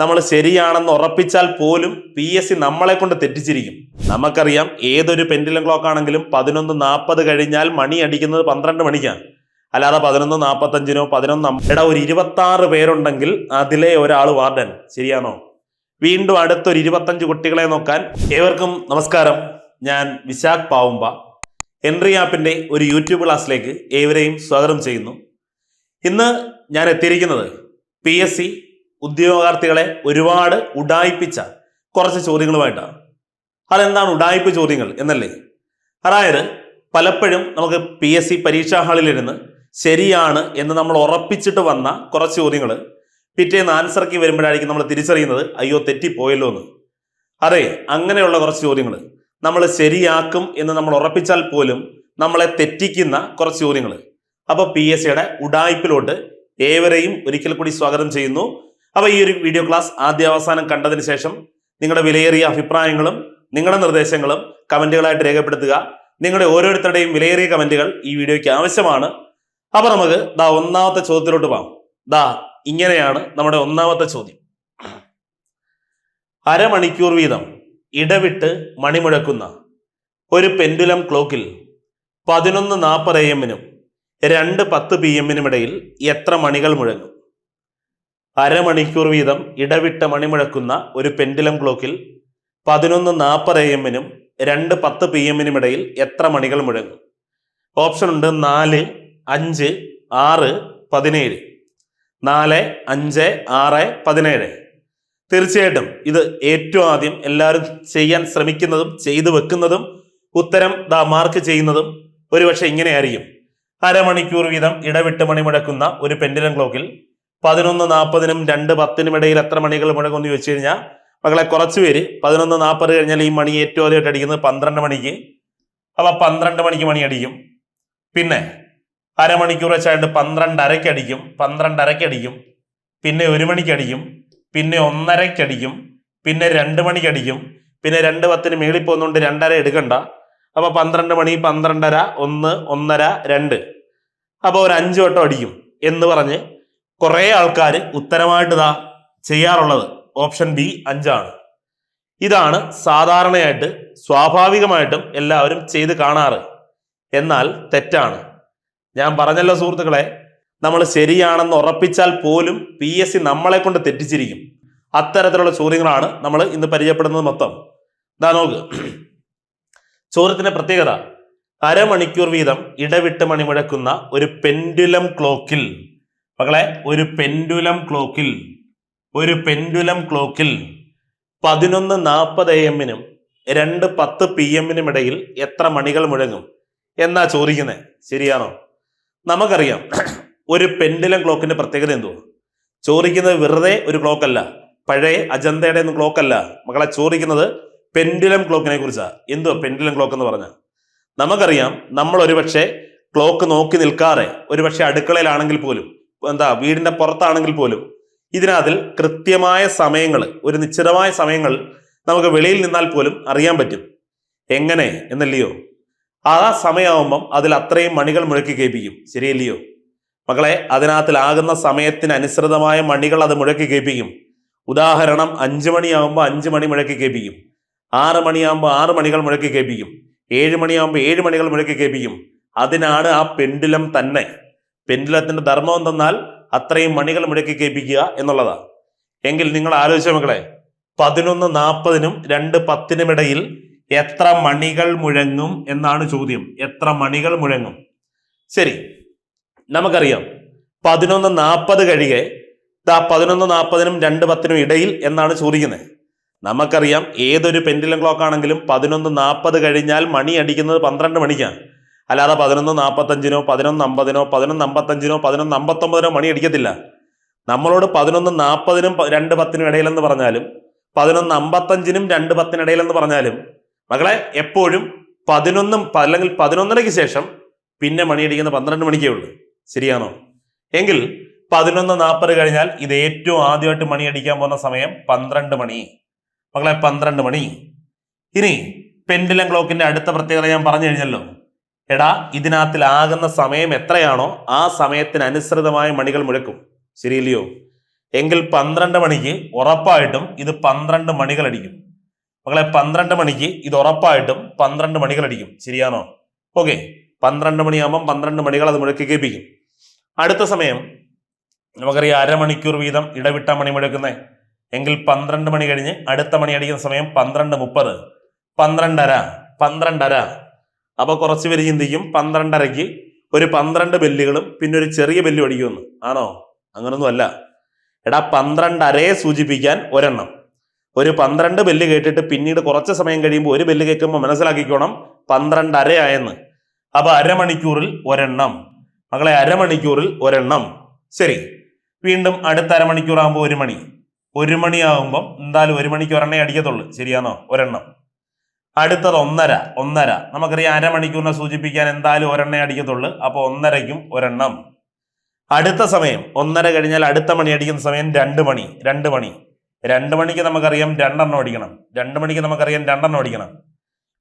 നമ്മൾ ശരിയാണെന്ന് ഉറപ്പിച്ചാൽ പോലും PSC നമ്മളെ കൊണ്ട് തെറ്റിച്ചിരിക്കും. നമുക്കറിയാം ഏതൊരു പെൻഡുലം ക്ലോക്ക് ആണെങ്കിലും 11:40 കഴിഞ്ഞാൽ മണി അടിക്കുന്നത് 12 മണിക്കാണ്. അല്ലാതെ 11:45 11 ഒരു 26 പേരുണ്ടെങ്കിൽ അതിലെ ഒരാൾ വാർഡൻ. ശരിയാണോ? വീണ്ടും അടുത്തൊരു 25 കുട്ടികളെ നോക്കാൻ. ഏവർക്കും നമസ്കാരം. ഞാൻ വിശാഖ് പാവുമ്പ. എൻട്രി ആപ്പിന്റെ ഒരു യൂട്യൂബ് ക്ലാസ്സിലേക്ക് ഏവരെയും സ്വാഗതം ചെയ്യുന്നു. ഇന്ന് ഞാൻ എത്തിയിരിക്കുന്നത് PSC ഉദ്യോഗാർത്ഥികളെ ഒരുപാട് ഉഡായിപ്പിച്ച കുറച്ച് ചോദ്യങ്ങളുമായിട്ടാണ്. അതെന്താണ് ഉഡായിപ്പ് ചോദ്യങ്ങൾ എന്നല്ലേ? അതായത് പലപ്പോഴും നമുക്ക് PSC പരീക്ഷാ ഹാളിലിരുന്ന് ശരിയാണ് എന്ന് നമ്മൾ ഉറപ്പിച്ചിട്ട് വന്ന കുറച്ച് ചോദ്യങ്ങൾ പിറ്റേന്ന് ആൻസർക്ക് വരുമ്പോഴായിരിക്കും നമ്മൾ തിരിച്ചറിയുന്നത് അയ്യോ തെറ്റിപ്പോയല്ലോ എന്ന്. അതെ, അങ്ങനെയുള്ള കുറച്ച് ചോദ്യങ്ങൾ നമ്മൾ ശരിയാക്കും എന്ന് നമ്മൾ ഉറപ്പിച്ചാൽ പോലും നമ്മളെ തെറ്റിക്കുന്ന കുറച്ച് ചോദ്യങ്ങൾ. അപ്പോൾ PSCയുടെ ഉഡായിപ്പിലോട്ട് ഏവരെയും ഒരിക്കൽ കൂടി സ്വാഗതം ചെയ്യുന്നു. അപ്പോൾ ഈ ഒരു വീഡിയോ ക്ലാസ് ആദ്യാവസാനം കണ്ടതിന് ശേഷം നിങ്ങളുടെ വിലയേറിയ അഭിപ്രായങ്ങളും നിങ്ങളുടെ നിർദ്ദേശങ്ങളും കമന്റുകളായിട്ട് രേഖപ്പെടുത്തുക. നിങ്ങളുടെ ഓരോരുത്തരുടെയും വിലയേറിയ കമന്റുകൾ ഈ വീഡിയോയ്ക്ക് ആവശ്യമാണ്. അപ്പൊ നമുക്ക് ഒന്നാമത്തെ ചോദ്യത്തിലോട്ട് പോകാം. ഇങ്ങനെയാണ് നമ്മുടെ ഒന്നാമത്തെ ചോദ്യം. അരമണിക്കൂർ വീതം ഇടവിട്ട് മണിമുഴക്കുന്ന ഒരു പെൻഡുലം ക്ലോക്കിൽ 11:40 AM 2:10 PM ഇടയിൽ എത്ര മണികൾ മുഴങ്ങും? അരമണിക്കൂർ വീതം ഇടവിട്ട് മണിമുഴക്കുന്ന ഒരു പെൻഡുലം ക്ലോക്കിൽ 11:40 AM 2:10 PM ഇടയിൽ എത്ര മണികൾ മുഴങ്ങും? ഓപ്ഷൻ ഉണ്ട് 4, 5, 6, 17. 4, 5, 6, 17. തീർച്ചയായിട്ടും ഇത് ഏറ്റവും ആദ്യം എല്ലാവരും ചെയ്യാൻ ശ്രമിക്കുന്നതും ചെയ്തു വെക്കുന്നതും ഉത്തരം മാർക്ക് ചെയ്യുന്നതും ഒരുപക്ഷെ ഇങ്ങനെയായിരിക്കും. അരമണിക്കൂർ വീതം ഇടവിട്ട് മണിമുഴക്കുന്ന ഒരു പെൻഡുലം ക്ലോക്കിൽ 11:40 2:10 ഇടയിൽ എത്ര മണികൾ മുഴങ്ങുമെന്ന് ചോദിച്ചു കഴിഞ്ഞാൽ മക്കളെ കുറച്ച് പേര് 11:40 കഴിഞ്ഞാൽ ഈ മണി ഏറ്റവും ആദ്യമായിട്ട് അടിക്കുന്നത് 12 മണിക്ക്. അപ്പൊ 12 മണിക്ക് മണി അടിക്കും. പിന്നെ അരമണിക്കൂർ വെച്ചായിട്ട് 12:30 അടിക്കും, 12:30 അടിക്കും, പിന്നെ 1 മണിക്ക് അടിക്കും, പിന്നെ 1:30 അടിക്കും, പിന്നെ 2 മണിക്ക് അടിക്കും, പിന്നെ 2:10 മേളിൽ പോകുന്നതുകൊണ്ട് 2:30 എടുക്കണ്ട. അപ്പൊ 12 മണി, 12:30, 1, 1:30, 2. അപ്പൊ ഒരു 5 വട്ടം അടിക്കും എന്ന് പറഞ്ഞ് കുറെ ആൾക്കാർ ഉത്തരമായിട്ട് ചെയ്യാറുള്ളത് ഓപ്ഷൻ ബി 5 ആണ്. ഇതാണ് സാധാരണയായിട്ട് സ്വാഭാവികമായിട്ടും എല്ലാവരും ചെയ്ത് കാണാറ്. എന്നാൽ തെറ്റാണ്. ഞാൻ പറഞ്ഞല്ലോ സുഹൃത്തുക്കളെ, നമ്മൾ ശരിയാണെന്ന് ഉറപ്പിച്ചാൽ പോലും PSC നമ്മളെ കൊണ്ട് തെറ്റിച്ചിരിക്കും. അത്തരത്തിലുള്ള ചോദ്യങ്ങളാണ് നമ്മൾ ഇന്ന് പരിചയപ്പെടുന്നത് മൊത്തം. നോക്ക്, ചോദ്യത്തിന്റെ പ്രത്യേകത അരമണിക്കൂർ വീതം ഇടവിട്ട് മണിമുഴക്കുന്ന ഒരു പെൻഡുലം ക്ലോക്കിൽ മക്കളെ ഒരു പെൻഡുലം ക്ലോക്കിൽ 11:40 AM 2:10 PM ഇടയിൽ എത്ര മണികൾ മുഴങ്ങും എന്നാ ചോദിക്കുന്നത്. ശരിയാണോ? നമുക്കറിയാം ഒരു പെൻഡുലം ക്ലോക്കിന്റെ പ്രത്യേകത എന്തുവാ. ചോദിക്കുന്നത് വെറുതെ ഒരു ക്ലോക്ക് അല്ല, പഴയ അജന്തയുടെ ഒന്നും ക്ലോക്ക് അല്ല മക്കളെ. ചോദിക്കുന്നത് പെൻഡുലം ക്ലോക്കിനെ കുറിച്ചാ. എന്തുവാ പെൻഡുലം ക്ലോക്ക് എന്ന് പറഞ്ഞാൽ? നമുക്കറിയാം നമ്മൾ ഒരുപക്ഷെ ക്ലോക്ക് നോക്കി നിൽക്കാതെ ഒരുപക്ഷെ അടുക്കളയിലാണെങ്കിൽ പോലും വീടിന്റെ പുറത്താണെങ്കിൽ പോലും ഇതിനകത്തിൽ കൃത്യമായ സമയങ്ങൾ, ഒരു നിശ്ചിതമായ സമയങ്ങൾ നമുക്ക് വെളിയിൽ നിന്നാൽ പോലും അറിയാൻ പറ്റും. എങ്ങനെ എന്നല്ലയോ? ആ സമയമാകുമ്പം അതിൽ അത്രയും മണികൾ മുഴക്കി കേൾപ്പിക്കും. ശരിയല്ലയോ മക്കളെ? അതിനകത്തിലാകുന്ന സമയത്തിനനുസൃതമായ മണികൾ അത് മുഴക്കി കേൾപ്പിക്കും. ഉദാഹരണം 5 മണിയാകുമ്പോൾ 5 മണി മുഴക്കി കേൾപ്പിക്കും, 6 മണിയാകുമ്പോൾ 6 മണികൾ മുഴക്കി കേൾപ്പിക്കും, 7 മണിയാകുമ്പോൾ 7 മണികൾ മുഴക്കി കേൾപ്പിക്കും. അതിനാണ് ആ പെൻഡുലം തന്നെ. പെൻഡുലത്തിന്റെ ധർമ്മം എന്തെന്നാൽ അത്രയും മണികൾ മുഴക്കി കേൾപ്പിക്കുക എന്നുള്ളതാണ്. എങ്കിൽ നിങ്ങൾ ആലോചിച്ച മക്കളെ, 11:40 2:10 ഇടയിൽ എത്ര മണികൾ മുഴങ്ങും എന്നാണ് ചോദ്യം. എത്ര മണികൾ മുഴങ്ങും? ശരി, നമുക്കറിയാം 11:40 കഴിയെ 11:40 2:10 ഇടയിൽ എന്നാണ് ചോദിക്കുന്നത്. നമുക്കറിയാം ഏതൊരു പെൻഡുലം ക്ലോക്ക് ആണെങ്കിലും 11:40 കഴിഞ്ഞാൽ മണി അടിക്കുന്നത് 12 മണിക്കാണ്. അല്ലാതെ 11:45 11:50 11:55 11:59 മണി അടിക്കത്തില്ല. നമ്മളോട് 11:40 2:10 ഇടയിലെന്ന് പറഞ്ഞാലും 11:55 2:10 ഇടയിലെന്ന് പറഞ്ഞാലും മക്കളെ എപ്പോഴും 11 അല്ലെങ്കിൽ 11:30 ശേഷം പിന്നെ മണി അടിക്കുന്ന 12 മണിക്കേ ഉള്ളൂ. ശരിയാണോ? എങ്കിൽ 11:40 കഴിഞ്ഞാൽ ഇത് ഏറ്റവും ആദ്യമായിട്ട് മണി അടിക്കാൻ പോകുന്ന സമയം 12 മണി മക്കളെ, 12 മണി. ഇനി പെൻഡുലം ക്ലോക്കിന്റെ അടുത്ത പ്രത്യേകത ഞാൻ പറഞ്ഞു കഴിഞ്ഞല്ലോ. ഇതിനകത്തിലാകുന്ന സമയം എത്രയാണോ ആ സമയത്തിന് അനുസൃതമായ മണികൾ മുഴക്കും. ശരിയല്ലയോ? എങ്കിൽ 12 മണിക്ക് ഉറപ്പായിട്ടും ഇത് 12 മണികൾ അടിക്കും. മക്കളെ 12 മണിക്ക് ഇത് ഉറപ്പായിട്ടും 12 മണികൾ അടിക്കും. ശരിയാണോ? ഓക്കെ, 12 മണിയാകുമ്പം 12 മണികൾ അത് മുഴക്കി കേൾപ്പിക്കും. അടുത്ത സമയം നമുക്കറിയാം അരമണിക്കൂർ വീതം ഇടവിട്ട മണി മുഴക്കുന്നത്. എങ്കിൽ 12 മണി കഴിഞ്ഞ് അടുത്ത മണി അടിക്കുന്ന സമയം 12:30, 12:30. അപ്പൊ കുറച്ച് പേര് ചിന്തിക്കും 12:30ക്ക് ഒരു 12 ബെല്ലുകളും പിന്നെ ഒരു ചെറിയ ബെല്ലും അടിക്കുമെന്ന്. ആണോ? അങ്ങനൊന്നും അല്ല. എടാ 12:30 സൂചിപ്പിക്കാൻ ഒരെണ്ണം. ഒരു 12 ബെല്ല് കേട്ടിട്ട് പിന്നീട് കുറച്ച് സമയം കഴിയുമ്പോൾ ഒരു ബെല്ല് കേൾക്കുമ്പോൾ മനസ്സിലാക്കിക്കോണം 12:30 ആയെന്ന്. അപ്പൊ അരമണിക്കൂറിൽ ഒരെണ്ണം. മകളെ അരമണിക്കൂറിൽ ഒരെണ്ണം. ശരി, വീണ്ടും അടുത്ത അരമണിക്കൂർ ആകുമ്പോൾ 1 മണി. 1 മണിയാകുമ്പം എന്തായാലും 1 മണിക്ക് ഒരെണ്ണേ അടിക്കത്തുള്ളൂ. ശരിയാണോ? ഒരെണ്ണം. അടുത്തത് 1:30. നമുക്കറിയാം അരമണിക്കൂറിനെ സൂചിപ്പിക്കാൻ എന്തായാലും ഒരെണ്ണേ അടിക്കത്തുള്ളൂ. അപ്പൊ 1:30ക്കും ഒരെണ്ണം. അടുത്ത സമയം 1:30 കഴിഞ്ഞാൽ അടുത്ത മണി അടിക്കുന്ന സമയം 2 മണി. 2 മണിക്ക് നമുക്കറിയാം 2 എണ്ണം അടിക്കണം. 2 മണിക്ക് നമുക്കറിയാം 2 എണ്ണം അടിക്കണം.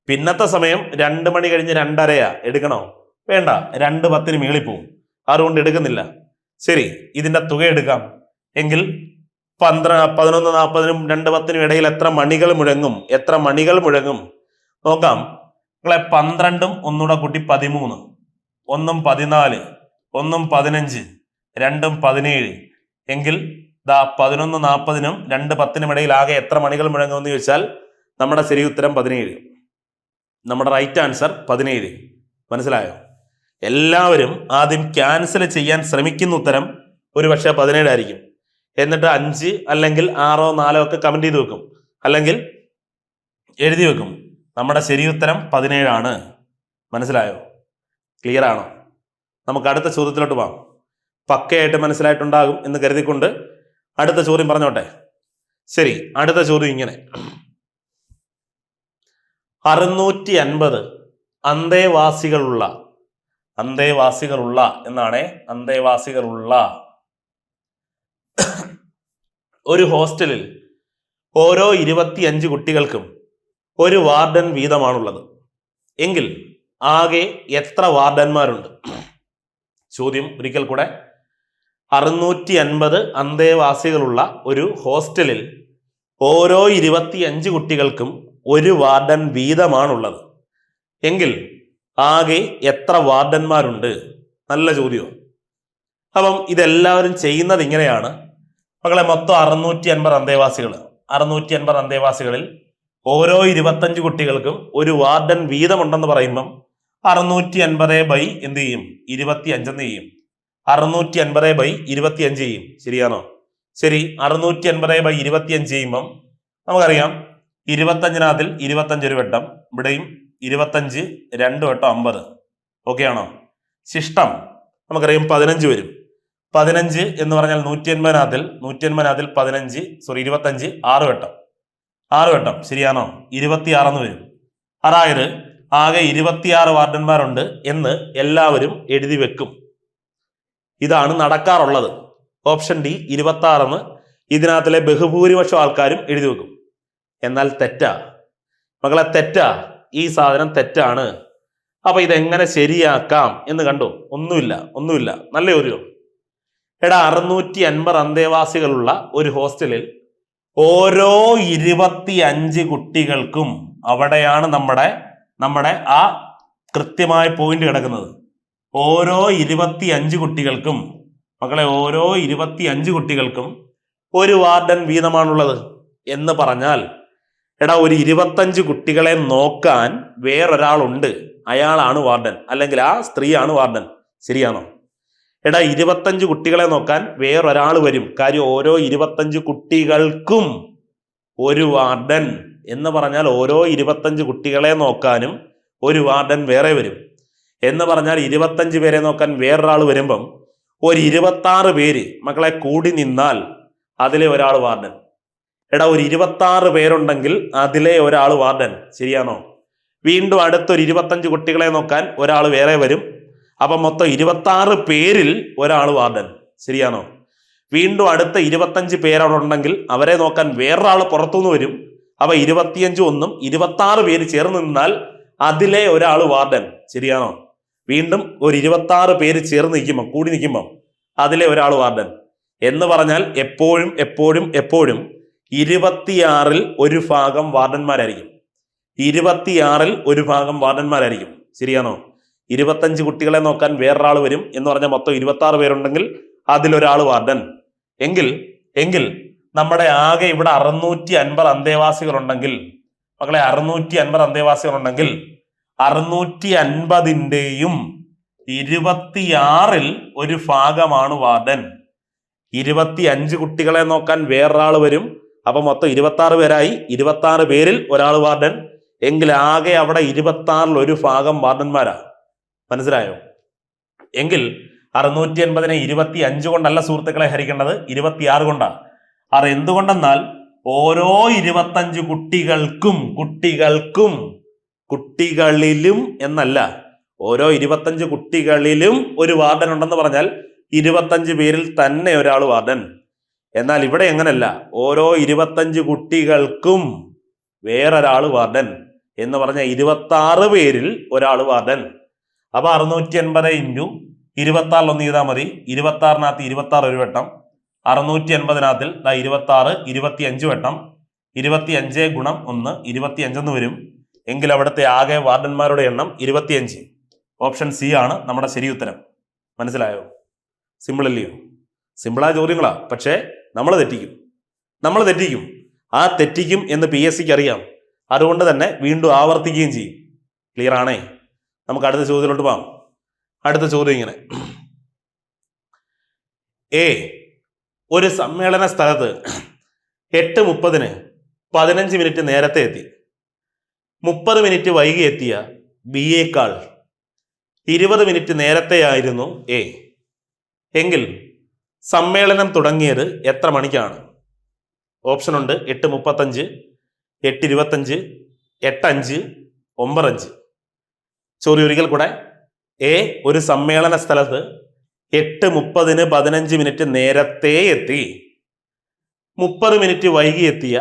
പിന്നത്തെ സമയം 2 മണി കഴിഞ്ഞ് 2:30 എടുക്കണോ? വേണ്ട, 2:10 മേളിൽ പോവും. അതുകൊണ്ട് എടുക്കുന്നില്ല. ശരി, ഇതിന്റെ തുക എടുക്കാം. എങ്കിൽ 11:40 2:10 ഇടയിൽ എത്ര മണികൾ മുഴങ്ങും? നോക്കാം. നിങ്ങളെ 12 ഒന്നുകൂടെ കൂട്ടി 13, 1 14, 1 15, 2 17. എങ്കിൽ 11:40 2:10 ഇടയിൽ ആകെ എത്ര മണികൾ മുഴങ്ങുമെന്ന് ചോദിച്ചാൽ നമ്മുടെ ശരി ഉത്തരം 17. നമ്മുടെ റൈറ്റ് ആൻസർ 17. മനസ്സിലായോ? എല്ലാവരും ആദ്യം ക്യാൻസൽ ചെയ്യാൻ ശ്രമിക്കുന്ന ഉത്തരം ഒരു പക്ഷേ 17 ആയിരിക്കും. എന്നിട്ട് 5 അല്ലെങ്കിൽ 6 4 ഒക്കെ കമന്റ് ചെയ്ത് വെക്കും, അല്ലെങ്കിൽ എഴുതി വെക്കും. നമ്മുടെ ശരി ഉത്തരം 17 ആണ്. മനസ്സിലായോ? ക്ലിയർ ആണോ? നമുക്ക് അടുത്ത ചോദ്യത്തിലോട്ട് പോകാം. പക്കയായിട്ട് മനസ്സിലായിട്ടുണ്ടാകും എന്ന് കരുതിക്കൊണ്ട് അടുത്ത ചോദ്യം പറഞ്ഞോട്ടെ. ശരി, അടുത്ത ചോദ്യം ഇങ്ങനെ: 650 അന്തേവാസികളുള്ള എന്നാണ്. അന്തേവാസികളുള്ള ഒരു ഹോസ്റ്റലിൽ ഓരോ 25 കുട്ടികൾക്കും ഒരു വാർഡൻ വീതമാണുള്ളത്. എങ്കിൽ ആകെ എത്ര വാർഡന്മാരുണ്ട്? ചോദ്യം ഒരിക്കൽ കൂടെ. 650 അന്തേവാസികളുള്ള ഒരു ഹോസ്റ്റലിൽ ഓരോ 25 കുട്ടികൾക്കും ഒരു വാർഡൻ വീതമാണുള്ളത്. എങ്കിൽ ആകെ എത്ര വാർഡന്മാരുണ്ട്? നല്ല ചോദ്യമാണ്. അപ്പം ഇതെല്ലാവരും ചെയ്യുന്നത് ഇങ്ങനെയാണ്. മക്കളെ മൊത്തം 650 അന്തേവാസികൾ. 650 അന്തേവാസികളിൽ ഓരോ 25 കുട്ടികൾക്കും ഒരു വാർഡൻ വീതമുണ്ടെന്ന് പറയുമ്പം 650 എന്ത് ചെയ്യും? 25 എന്ന് ചെയ്യും. 650/25 ചെയ്യും. ശരിയാണോ? ശരി, 650/25 ചെയ്യുമ്പം നമുക്കറിയാം 25-നകത്തിൽ 25 ഒരു വട്ടം, ഇവിടെയും 25 2 വട്ടം 50. ഓക്കെ ആണോ? ശിഷ്ടം നമുക്കറിയാം 15 വരും. 15 എന്ന് പറഞ്ഞാൽ 180-നകത്തിൽ 15 25 6 വട്ടം. ശരിയാണോ? 26 എന്ന് വരും. അതായത് ആകെ 26 വാർഡന്മാരുണ്ട് എന്ന് എല്ലാവരും എഴുതി വെക്കും. ഇതാണ് നടക്കാറുള്ളത്. ഓപ്ഷൻ ഡി 26 എന്ന് ഇതിനകത്തിലെ ബഹുഭൂരിപക്ഷം ആൾക്കാരും എഴുതി വെക്കും. എന്നാൽ തെറ്റാ മക്കളെ, തെറ്റാ. ഈ സാധനം തെറ്റാണ്. അപ്പൊ ഇതെങ്ങനെ ശരിയാക്കാം എന്ന് കണ്ടോ? ഒന്നുമില്ല. നല്ല ചോദ്യം. എടാ 650 അന്തേവാസികളുള്ള ഒരു ഹോസ്റ്റലിൽ ഓരോ 25 കുട്ടികൾക്കും, അവിടെയാണ് നമ്മുടെ ആ കൃത്യമായ പോയിന്റ് കിടക്കുന്നത്. ഓരോ 25 കുട്ടികൾക്കും, മക്കളെ ഓരോ 25 കുട്ടികൾക്കും ഒരു വാർഡൻ വീതമാണുള്ളത് എന്ന് പറഞ്ഞാൽ, എടാ ഒരു 25 കുട്ടികളെ നോക്കാൻ വേറൊരാളുണ്ട്, അയാളാണ് വാർഡൻ, അല്ലെങ്കിൽ ആ സ്ത്രീയാണ് വാർഡൻ. ശരിയാണോ? എടാ 25 കുട്ടികളെ നോക്കാൻ വേറൊരാൾ വരും. കാര്യം ഓരോ 25 കുട്ടികൾക്കും ഒരു വാർഡൻ എന്ന് പറഞ്ഞാൽ ഓരോ 25 കുട്ടികളെ നോക്കാനും ഒരു വാർഡൻ വേറെ വരും. എന്ന് പറഞ്ഞാൽ 25 പേരെ നോക്കാൻ വേറൊരാൾ വരുമ്പം ഒരു 26 പേര് മക്കളെ കൂടി നിന്നാൽ അതിലെ ഒരാൾ വാർഡൻ. എടാ ഒരു 26 പേരുണ്ടെങ്കിൽ അതിലെ ഒരാൾ വാർഡൻ. ശരിയാണോ? വീണ്ടും അടുത്തൊരു 25 കുട്ടികളെ നോക്കാൻ ഒരാൾ വേറെ വരും. അപ്പൊ മൊത്തം 26 പേരിൽ ഒരാൾ വാർഡൻ. ശരിയാണോ? വീണ്ടും അടുത്ത 25 പേരവിടെ ഉണ്ടെങ്കിൽ അവരെ നോക്കാൻ വേറൊരാൾ പുറത്തുനിന്ന് വരും. അപ്പൊ 25 ഒന്നും 26 പേര് ചേർന്ന് നിന്നാൽ അതിലെ ഒരാൾ വാർഡൻ. ശരിയാണോ? വീണ്ടും ഒരു 26 പേര് ചേർന്ന് നിൽക്കുമ്പോൾ, കൂടി നിൽക്കുമ്പോൾ അതിലെ ഒരാൾ വാർഡൻ. എന്ന് പറഞ്ഞാൽ എപ്പോഴും എപ്പോഴും എപ്പോഴും 26-ൽ ഒരു ഭാഗം വാർഡന്മാരായിരിക്കും. 26-ൽ ഒരു ഭാഗം വാർഡന്മാരായിരിക്കും. ശരിയാണോ? 25 കുട്ടികളെ നോക്കാൻ വേറൊരാൾ വരും എന്ന് പറഞ്ഞാൽ മൊത്തം 26 പേരുണ്ടെങ്കിൽ അതിലൊരാൾ വാർഡൻ. എങ്കിൽ നമ്മുടെ ആകെ ഇവിടെ 650 അന്തേവാസികളുണ്ടെങ്കിൽ, മക്കളെ 650 അന്തേവാസികളുണ്ടെങ്കിൽ 650ന്റെയും 26-ൽ ഒരു ഭാഗമാണ് വാർഡൻ. 25 കുട്ടികളെ നോക്കാൻ വേറൊരാൾ വരും. അപ്പൊ മൊത്തം 26 പേരായി. 26 പേരിൽ ഒരാൾ വാർഡൻ. എങ്കിൽ ആകെ അവിടെ 26-ൽ ഒരു ഭാഗം വാർഡന്മാരാ. മനസ്സിലായോ? എങ്കിൽ 650-നെ 25 കൊണ്ടല്ല സുഹൃത്തുക്കളെ ഹരിക്കേണ്ടത്, 26 കൊണ്ടാണ്. അത് എന്തുകൊണ്ടെന്നാൽ ഓരോ 25 കുട്ടികളിലും എന്നല്ല, ഓരോ 25 കുട്ടികളിലും ഒരു വാർഡൻ ഉണ്ടെന്ന് പറഞ്ഞാൽ 25 പേരിൽ തന്നെ ഒരാൾ വാർഡൻ. എന്നാൽ ഇവിടെ എങ്ങനല്ല, ഓരോ 25 കുട്ടികൾക്കും വേറൊരാൾ വാർഡൻ എന്ന് പറഞ്ഞാൽ 26 പേരിൽ ഒരാൾ വാർഡൻ. അപ്പൊ 650 ഇൻറ്റു 26 ഒന്ന് ചെയ്താൽ മതി. 26-നകത്ത് 26 ഒരു വട്ടം, 650-നകത്തിൽ 26 25 വട്ടം, 25 ഗുണം 1 25 വരും. എങ്കിൽ അവിടുത്തെ ആകെ വാർഡന്മാരുടെ എണ്ണം 25. ഓപ്ഷൻ സി ആണ് നമ്മുടെ ശരി ഉത്തരം. മനസ്സിലായോ? സിമ്പിൾ അല്ലയോ? സിമ്പിളായ ചോദ്യങ്ങളാ, പക്ഷേ നമ്മൾ തെറ്റിക്കും. ആ തെറ്റിക്കും എന്ന് PSCക്ക് അറിയാം. അതുകൊണ്ട് തന്നെ വീണ്ടും ആവർത്തിക്കുകയും ചെയ്യും. ക്ലിയർ ആണേ? നമുക്ക് അടുത്ത ചോദ്യത്തിലോട്ട് പോകാം. അടുത്ത ചോദ്യം ഇങ്ങനെ: ഒരു സമ്മേളന സ്ഥലത്ത് 8:30-ന് 15 മിനിറ്റ് നേരത്തെ എത്തി. 30 മിനിറ്റ് വൈകി എത്തിയ ബിയേക്കാൾ 20 മിനിറ്റ് നേരത്തെയായിരുന്നു എ. എങ്കിൽ സമ്മേളനം തുടങ്ങിയത് എത്ര മണിക്കാണ്? ഓപ്ഷൻ ഉണ്ട്: 8:35, 8:25, 8:05, 9:05. ചോദ്യം ഒരിക്കൽ കൂടെ: ഒരു സമ്മേളന സ്ഥലത്ത് 8:30-ന് 15 മിനിറ്റ് നേരത്തെ എത്തി. 30 മിനിറ്റ് വൈകി എത്തിയ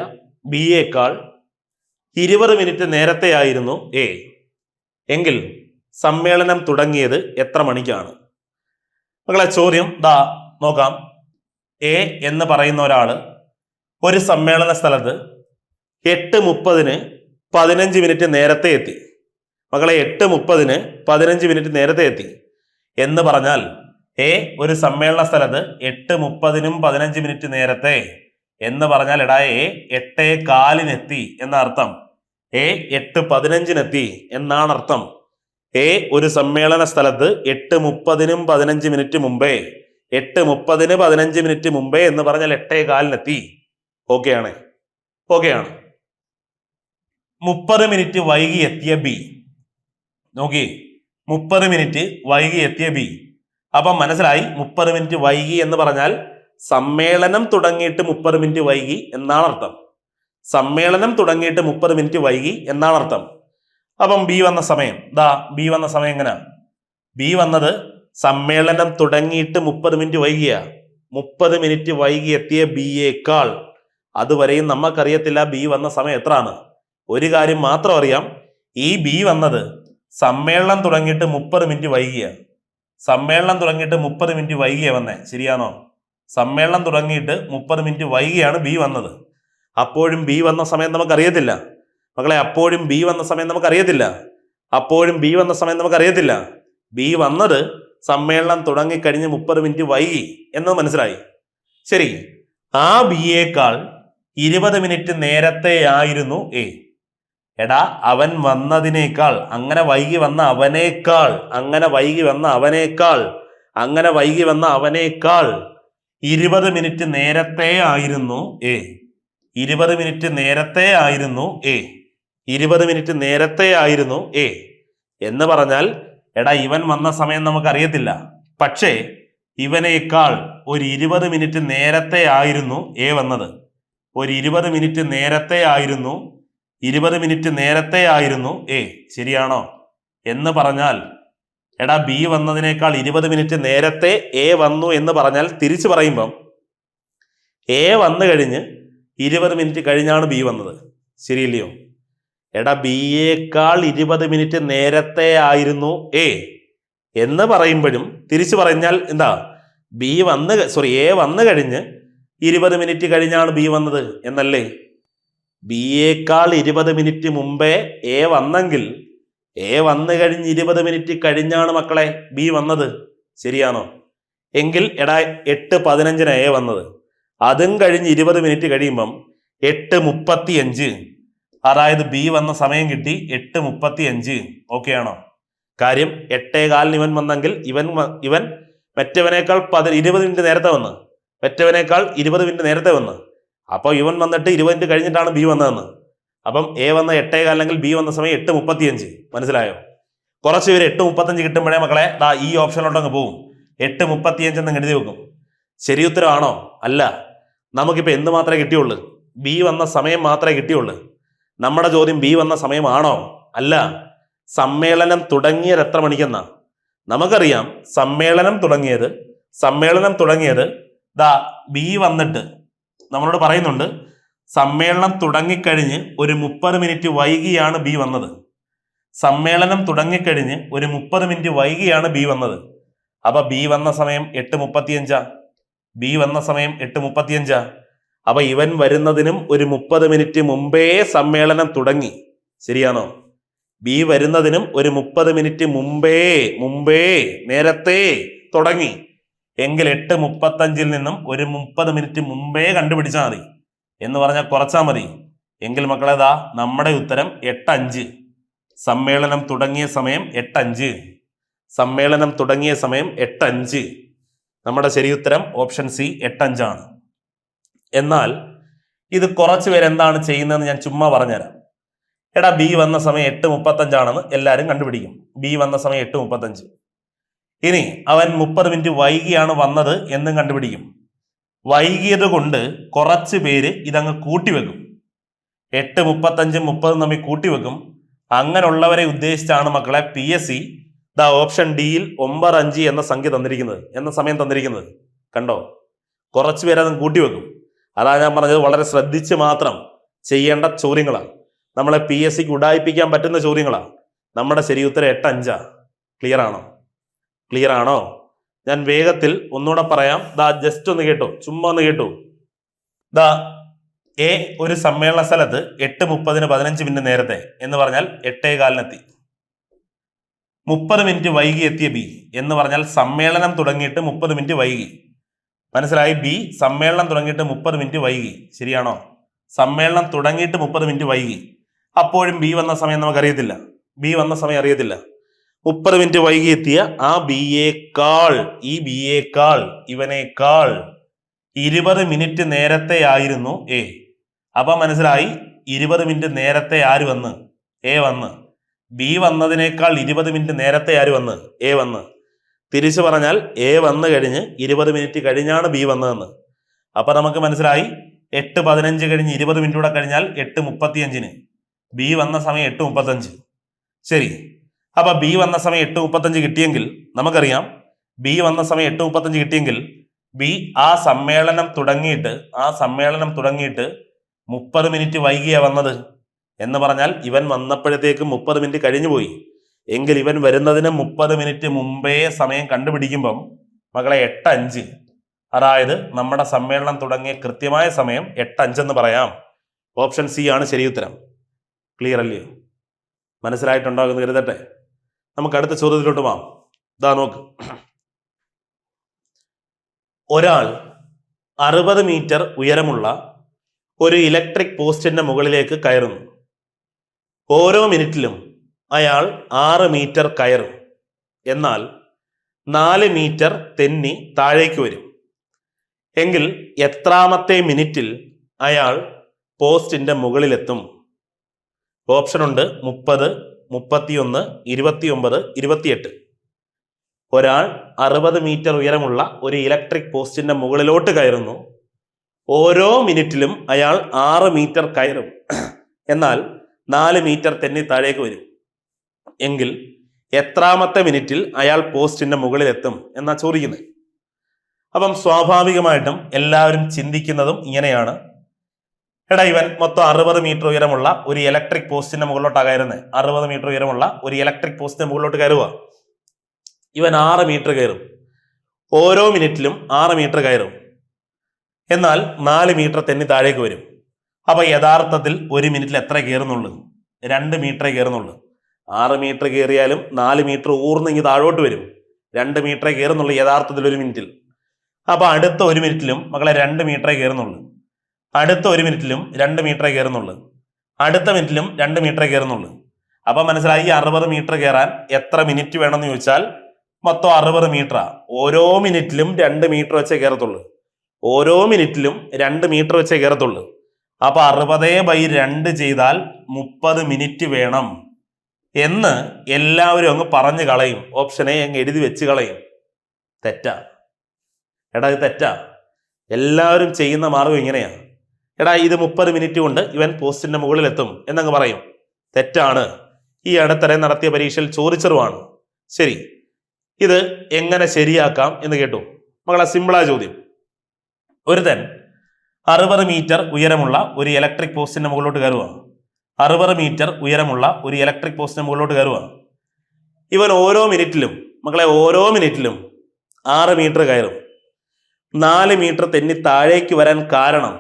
ബിയേക്കാൾ 20 മിനിറ്റ് നേരത്തെയായിരുന്നു എ. എങ്കിൽ സമ്മേളനം തുടങ്ങിയത് എത്ര മണിക്കാണ്? മക്കളെ ചോദ്യം ദാ നോക്കാം. എ എന്ന് പറയുന്ന ഒരാള് ഒരു സമ്മേളന സ്ഥലത്ത് 8:30-ന് 15 മിനിറ്റ് നേരത്തെ എത്തി. മക്കളെ 8:30-ന് 15 മിനിറ്റ് നേരത്തെ എത്തി എന്ന് പറഞ്ഞാൽ ഒരു സമ്മേളന സ്ഥലത്ത് 8:30-നും 15 മിനിറ്റ് നേരത്തെ എന്ന് പറഞ്ഞാൽ എടാ 8:15-നെത്തി എന്ന അർത്ഥം. 8:15-നെത്തി എന്നാണ് അർത്ഥം. ഒരു സമ്മേളന സ്ഥലത്ത് 8:30-നും 15 മിനിറ്റ് മുമ്പേ, 8:30-ന് 15 മിനിറ്റ് മുമ്പേ എന്ന് പറഞ്ഞാൽ 8:15-നെത്തി. ഓക്കെയാണ്? 30 മിനിറ്റ് വൈകി എത്തിയ ബി. നോക്കി, 30 മിനിറ്റ് വൈകി എത്തിയ ബി. അപ്പം മനസ്സിലായി, 30 മിനിറ്റ് വൈകി എന്ന് പറഞ്ഞാൽ സമ്മേളനം തുടങ്ങിയിട്ട് 30 മിനിറ്റ് വൈകി എന്നാണ് അർത്ഥം. സമ്മേളനം തുടങ്ങിയിട്ട് 30 മിനിറ്റ് വൈകി എന്നാണ് അർത്ഥം. അപ്പം ബി വന്ന സമയം ബി വന്ന സമയം എങ്ങനെയാ? ബി വന്നത് സമ്മേളനം തുടങ്ങിയിട്ട് 30 മിനിറ്റ് വൈകിയ. 30 മിനിറ്റ് വൈകി എത്തിയ ബിയേക്കാൾ, അതുവരെയും നമുക്കറിയത്തില്ല ബി വന്ന സമയം എത്രയാണ്. ഒരു കാര്യം മാത്രം അറിയാം, ഈ ബി വന്നത് സമ്മേളനം തുടങ്ങിയിട്ട് 30 മിനിറ്റ് വൈകിയ. സമ്മേളനം തുടങ്ങിയിട്ട് 30 മിനിറ്റ് വൈകിയ വന്നേ. ശരിയാണോ? സമ്മേളനം തുടങ്ങിയിട്ട് 30 മിനിറ്റ് വൈകിയാണ് ബി വന്നത്. അപ്പോഴും ബി വന്ന സമയം നമുക്കറിയത്തില്ല മക്കളെ. അപ്പോഴും ബി വന്ന സമയം നമുക്കറിയത്തില്ല. ബി വന്നത് സമ്മേളനം തുടങ്ങിക്കഴിഞ്ഞ് 30 മിനിറ്റ് വൈകി എന്ന് മനസ്സിലായി. ശരി, ആ ബിയേക്കാൾ 20 മിനിറ്റ് നേരത്തെ ആയിരുന്നു എ. എടാ അവൻ വന്നതിനേക്കാൾ, അങ്ങനെ വൈകി വന്ന അവനേക്കാൾ 20 മിനിറ്റ് നേരത്തെ ആയിരുന്നു എ. 20 മിനിറ്റ് നേരത്തെ ആയിരുന്നു എ എന്ന് പറഞ്ഞാൽ എടാ ഇവൻ വന്ന സമയം നമുക്കറിയത്തില്ല, പക്ഷേ ഇവനേക്കാൾ ഒരു 20 മിനിറ്റ് നേരത്തെ ആയിരുന്നു എ വന്നത്. ഒരു 20 മിനിറ്റ് നേരത്തെ ആയിരുന്നു എ. ശരിയാണോ? എന്ന് പറഞ്ഞാൽ എടാ ബി വന്നതിനേക്കാൾ 20 മിനിറ്റ് നേരത്തെ എ വന്നു എന്ന് പറഞ്ഞാൽ തിരിച്ചു പറയുമ്പം എ വന്നു കഴിഞ്ഞ് 20 മിനിറ്റ് കഴിഞ്ഞാണ് ബി വന്നത്. ശരിയില്ലയോ? എടാ ബിയേക്കാൾ 20 മിനിറ്റ് നേരത്തെ ആയിരുന്നു എ എന്ന് പറയുമ്പോഴും തിരിച്ചു പറഞ്ഞാൽ എന്താ? എ വന്നു കഴിഞ്ഞ് 20 മിനിറ്റ് കഴിഞ്ഞാണ് ബി വന്നത് എന്നല്ലേ? ബിയേക്കാൾ 20 മിനിറ്റ് മുമ്പേ എ വന്നെങ്കിൽ എ വന്നു കഴിഞ്ഞ് 20 മിനിറ്റ് കഴിഞ്ഞാണ് മക്കളെ ബി വന്നത്. ശരിയാണോ? എങ്കിൽ എടാ 8:15 എ വന്നത്, അതും കഴിഞ്ഞ് 20 മിനിറ്റ് കഴിയുമ്പം 8:35, അതായത് ബി വന്ന സമയം കിട്ടി 8:35. ഓക്കെ ആണോ? കാര്യം 8:15 ഇവൻ വന്നെങ്കിൽ ഇവൻ മറ്റവനേക്കാൾ 20 മിനിറ്റ് നേരത്തെ വന്ന്, മറ്റവനേക്കാൾ 20 മിനിറ്റ് നേരത്തെ വന്ന്. അപ്പോൾ ഇവൻ വന്നിട്ട് 20 മിനിറ്റ് കഴിഞ്ഞിട്ടാണ് ബി വന്നതെന്ന്. അപ്പം എ വന്ന 8:15 ബി വന്ന സമയം 8:35. മനസ്സിലായോ? കുറച്ച് പേര് 8:35 കിട്ടുമ്പോഴേ മക്കളെ ഈ ഓപ്ഷനിലോട്ടങ്ങ് പോകും. 8:35 എന്ന് എഴുതി വെക്കും. ശരി ഉത്തരവാണോ? അല്ല. നമുക്കിപ്പോൾ എന്ത് മാത്രമേ കിട്ടിയുള്ളൂ? ബി വന്ന സമയം മാത്രമേ കിട്ടിയുള്ളൂ. നമ്മുടെ ചോദ്യം ബി വന്ന സമയമാണോ? അല്ല. സമ്മേളനം തുടങ്ങിയത് എത്ര മണിക്കെന്നാ? നമുക്കറിയാം സമ്മേളനം തുടങ്ങിയത് ബി വന്നിട്ട് നമ്മളോട് പറയുന്നുണ്ട് സമ്മേളനം തുടങ്ങിക്കഴിഞ്ഞ് ഒരു 30 മിനിറ്റ് വൈകിയാണ് ബി വന്നത്. സമ്മേളനം തുടങ്ങിക്കഴിഞ്ഞ് ഒരു 30 മിനിറ്റ് വൈകിയാണ് ബി വന്നത്. അപ്പൊ ബി വന്ന സമയം 8:35. ബി വന്ന സമയം 8:35. അപ്പൊ ഇവൻ വരുന്നതിനും ഒരു 30 മിനിറ്റ് മുമ്പേ സമ്മേളനം തുടങ്ങി. ശരിയാണോ? ബി വരുന്നതിനും ഒരു 30 മിനിറ്റ് മുമ്പേ നേരത്തെ തുടങ്ങി. എങ്കിൽ 8:35 നിന്നും ഒരു 30 മിനിറ്റ് മുമ്പേ കണ്ടുപിടിച്ചാൽ മതി. എന്ന് പറഞ്ഞാൽ കുറച്ചാൽ മതി. എങ്കിൽ മക്കളേതാ നമ്മുടെ ഉത്തരം 8:05. സമ്മേളനം തുടങ്ങിയ സമയം 8:05. സമ്മേളനം തുടങ്ങിയ സമയം 8:05. നമ്മുടെ ശരി ഉത്തരം ഓപ്ഷൻ സി 8:05 ആണ്. എന്നാൽ ഇത് കുറച്ച് പേര് എന്താണ് ചെയ്യുന്നതെന്ന് ഞാൻ ചുമ്മാ പറഞ്ഞുതരാം. എടാ ബി വന്ന സമയം 8:35 ആണെന്ന് എല്ലാവരും കണ്ടുപിടിക്കും. ബി വന്ന സമയം 8:35. ഇനി അവൻ 30 മിനിറ്റ് വൈകിയാണ് വന്നത് എന്നും കണ്ടുപിടിക്കും. വൈകിയത് കൊണ്ട് കുറച്ച് പേര് ഇതങ്ങ് കൂട്ടിവെക്കും. 8:35 30 തമ്മിൽ കൂട്ടിവെക്കും. അങ്ങനെയുള്ളവരെ ഉദ്ദേശിച്ചാണ് മക്കളെ PSC ഓപ്ഷൻ ഡിയിൽ 9:05 എന്ന സമയം തന്നിരിക്കുന്നത്. കണ്ടോ? കുറച്ച് പേര് അതും കൂട്ടിവെക്കും. അതാ ഞാൻ പറഞ്ഞത്, വളരെ ശ്രദ്ധിച്ച് മാത്രം ചെയ്യേണ്ട ചോദ്യങ്ങളാണ്. നമ്മളെ PSCക്ക് ഉഡായിപ്പിക്കാൻ പറ്റുന്ന ചോദ്യങ്ങളാണ്. നമ്മുടെ ശരി ഉത്തരം 8:05. ക്ലിയർ ആണോ? ഞാൻ വേഗത്തിൽ ഒന്നുകൂടെ പറയാം. ജസ്റ്റ് ഒന്ന് കേട്ടോ, ചുമ്മാ ഒന്ന് കേട്ടോ. എ ഒരു സമ്മേളന സ്ഥലത്ത് 8:30 15 മിനിറ്റ് നേരത്തെ എന്ന് പറഞ്ഞാൽ 8:15 30 മിനിറ്റ് വൈകി എത്തിയ ബി എന്ന് പറഞ്ഞാൽ സമ്മേളനം തുടങ്ങിയിട്ട് 30 മിനിറ്റ് വൈകി. മനസ്സിലായി? ബി സമ്മേളനം തുടങ്ങിയിട്ട് 30 മിനിറ്റ് വൈകി. ശരിയാണോ? സമ്മേളനം തുടങ്ങിയിട്ട് 30 മിനിറ്റ് വൈകി. അപ്പോഴും ബി വന്ന സമയം നമുക്കറിയത്തില്ല. 30 മിനിറ്റ് വൈകി എത്തിയ ആ ബിയേക്കാൾ ഇവനേക്കാൾ 20 മിനിറ്റ് നേരത്തെ ആയിരുന്നു എ. അപ്പൊ മനസ്സിലായി, 20 മിനിറ്റ് നേരത്തെ ആര് വന്ന്? എ വന്ന്. ബി വന്നതിനേക്കാൾ 20 മിനിറ്റ് നേരത്തെ ആര് വന്ന്? എ വന്ന്. തിരിച്ചു പറഞ്ഞാൽ എ വന്നു കഴിഞ്ഞ് 20 മിനിറ്റ് കഴിഞ്ഞാണ് ബി വന്നതെന്ന്. അപ്പൊ നമുക്ക് മനസ്സിലായി 8:15 കഴിഞ്ഞ് 20 മിനിറ്റ് കൂടെ കഴിഞ്ഞാൽ 8:35. ബി വന്ന സമയം 8:35. ശരി. അപ്പൊ ബി വന്ന സമയം 8:35 കിട്ടിയെങ്കിൽ നമുക്കറിയാം, ബി വന്ന സമയം 8:35 കിട്ടിയെങ്കിൽ ബി ആ സമ്മേളനം തുടങ്ങിയിട്ട് 30 മിനിറ്റ് വൈകിയാ വന്നത്. എന്ന് പറഞ്ഞാൽ ഇവൻ വന്നപ്പോഴത്തേക്ക് 30 മിനിറ്റ് കഴിഞ്ഞു പോയി. എങ്കിൽ ഇവൻ വരുന്നതിന് 30 മിനിറ്റ് മുമ്പേ സമയം കണ്ടുപിടിക്കുമ്പം മക്കളെ 8:05, അതായത് നമ്മുടെ സമ്മേളനം തുടങ്ങിയ കൃത്യമായ സമയം 8:05 എന്ന് പറയാം. ഓപ്ഷൻ സി ആണ് ശരി ഉത്തരം. ക്ലിയർ അല്ലയോ? മനസ്സിലായിട്ടുണ്ടാകുമെന്ന് കരുതട്ടെ. നമുക്ക് അടുത്ത ചോദ്യത്തിലോട്ട് പോവാം. നോക്ക്. ഒരാൾ 60 മീറ്റർ ഉയരമുള്ള ഒരു ഇലക്ട്രിക് പോസ്റ്റിന്റെ മുകളിലേക്ക് കയറുന്നു. ഓരോ മിനിറ്റിലും അയാൾ 6 മീറ്റർ കയറും. എന്നാൽ 4 മീറ്റർ തെന്നി താഴേക്ക് വരും. എങ്കിൽ എത്രാമത്തെ മിനിറ്റിൽ അയാൾ പോസ്റ്റിന്റെ മുകളിലെത്തും? ഓപ്ഷൻ ഉണ്ട് 30, 31, 29, 28. ഒരാൾ 60 മീറ്റർ ഉയരമുള്ള ഒരു ഇലക്ട്രിക് പോസ്റ്റിന്റെ മുകളിലോട്ട് കയറുന്നു. ഓരോ മിനിറ്റിലും അയാൾ 6 മീറ്റർ കയറും. എന്നാൽ 4 മീറ്റർ തെന്നി താഴേക്ക് വരും. എങ്കിൽ എത്രാമത്തെ മിനിറ്റിൽ അയാൾ പോസ്റ്റിന്റെ മുകളിലെത്തും എന്നാ ചോദിക്കുന്നത്. അപ്പം സ്വാഭാവികമായിട്ടും എല്ലാവരും ചിന്തിക്കുന്നതും ഇങ്ങനെയാണ്. എടാ ഇവൻ മൊത്തം 60 മീറ്റർ ഉയരമുള്ള ഒരു ഇലക്ട്രിക് പോസ്റ്റിന്റെ മുകളിലോട്ടാണ് കയറുന്നത്. 60 മീറ്റർ ഉയരമുള്ള ഒരു ഇലക്ട്രിക് പോസ്റ്റിന്റെ മുകളിലോട്ട് കയറുക. ഇവൻ 6 മീറ്റർ കയറും. ഓരോ മിനിറ്റിലും 6 മീറ്റർ കയറും. എന്നാൽ 4 മീറ്റർ തെന്നി താഴേക്ക് വരും. അപ്പൊ യഥാർത്ഥത്തിൽ ഒരു മിനിറ്റിൽ എത്ര കയറുന്നുള്ളൂ? 2 മീറ്ററേ കയറുന്നുള്ളൂ. 6 മീറ്റർ കയറിയാലും 4 മീറ്റർ ഊർന്നിങ്ങി താഴോട്ട് വരും. 2 മീറ്ററേ കയറുന്നുള്ളൂ യഥാർത്ഥത്തിൽ ഒരു മിനിറ്റിൽ. അപ്പൊ അടുത്ത ഒരു മിനിറ്റിലും മക്കളെ 2 മീറ്ററേ കയറുന്നുള്ളൂ. അടുത്ത ഒരു മിനിറ്റിലും 2 മീറ്ററേ കയറുന്നുള്ളൂ. അടുത്ത മിനിറ്റിലും 2 മീറ്ററേ കയറുന്നുള്ളൂ. അപ്പൊ മനസ്സിലായി 60 മീറ്റർ കയറാൻ എത്ര മിനിറ്റ് വേണമെന്ന് ചോദിച്ചാൽ മൊത്തം 60 മീറ്ററാ. ഓരോ മിനിറ്റിലും 2 മീറ്റർ വെച്ചേ കയറത്തുള്ളൂ. ഓരോ മിനിറ്റിലും 2 മീറ്റർ വെച്ചേ കയറത്തുള്ളൂ. അപ്പൊ 60/2 ചെയ്താൽ 30 മിനിറ്റ് വേണം എന്ന് എല്ലാവരും അങ്ങ് പറഞ്ഞു കളയും. ഓപ്ഷനെ അങ്ങ് എഴുതി വെച്ച് കളയും. തെറ്റാ എടാ, ഇത് തെറ്റാ. എല്ലാവരും ചെയ്യുന്ന മാർഗം ഇങ്ങനെയാ. എടാ, ഇത് 30 മിനിറ്റ് കൊണ്ട് ഇവൻ പോസ്റ്റിന്റെ മുകളിലെത്തും എന്നങ്ങ് പറയും. തെറ്റാണ്. ഈ അടുത്തിടെ നടത്തിയ പരീക്ഷയിൽ ചോദിച്ചറുവാണ്. ശരി, ഇത് എങ്ങനെ ശരിയാക്കാം എന്ന് കേട്ടു മകളെ. സിമ്പിളായ ചോദ്യം. ഒരുത്തൻ 60 മീറ്റർ ഉയരമുള്ള ഒരു ഇലക്ട്രിക് പോസ്റ്റിന്റെ മുകളിലോട്ട് കയറുക. 60 മീറ്റർ ഉയരമുള്ള ഒരു ഇലക്ട്രിക് പോസ്റ്റിന്റെ മുകളിലോട്ട് കയറുക. ഇവൻ ഓരോ മിനിറ്റിലും മക്കളെ 6 മീറ്റർ കയറും. 4 മീറ്റർ തെന്നി താഴേക്ക് വരാൻ കാരണം